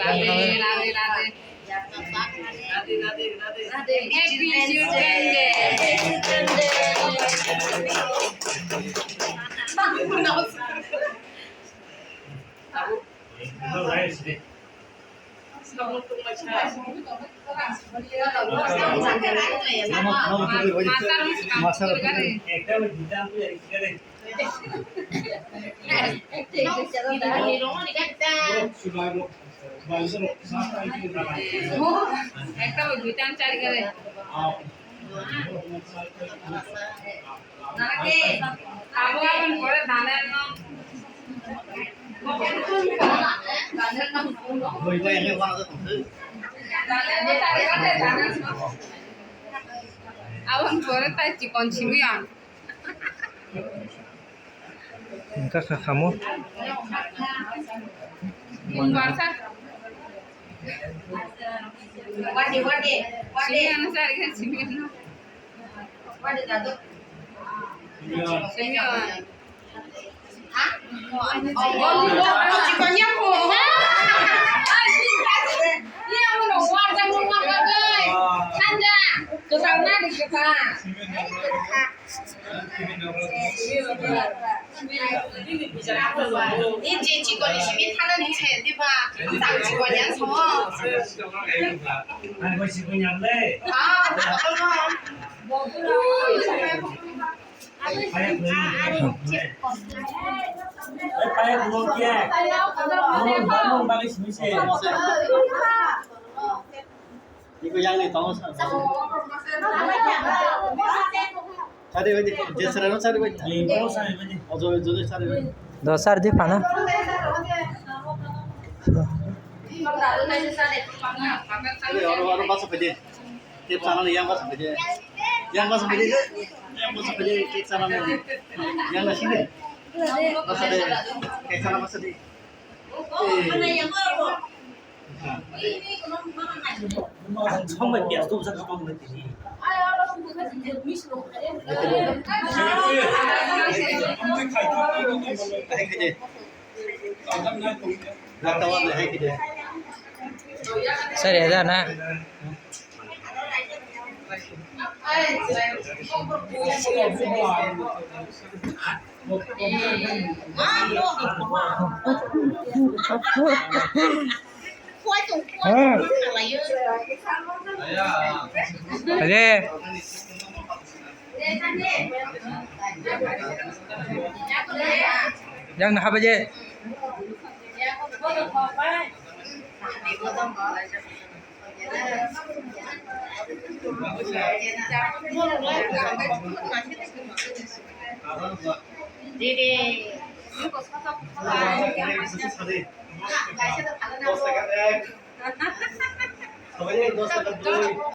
Radhe Radhe Radhe Radhe Radhe Radhe happy children day একটা দুইটান চারি করে নাকি খাবো এখন পরে ধানের নাম আবার পরে তাই চিকন ছিমিয়ান Enggak kamu. Bangsa. Wadi. Simian cari kan simian. Wadi dadu. Simian. Hah? Oh, chikonnya po. Iya, mau warga mau makan. Sanja, kesana di kita.你这几个你是没谈了你钱对吧？上几个年从啊，哎，我喜欢养嘞，好了。还有可以，还有不弄钱，弄把个什么钱？你个养的当啥？Cari aja, jesaran cari aja. Ini mau cari aja. Ojo cari aja. Dosar di mana? Orang masuk aja. Tiap sana yang masuk aja. Yang masuk aja. Yang masuk aja ke sana aja. Yang di sini. Masuk aja. Ke sana masuk aja. 처음에 비어도 우선 가방 넣지. Saya ada nak. Aje. Yang nak apa je? Dede. Dos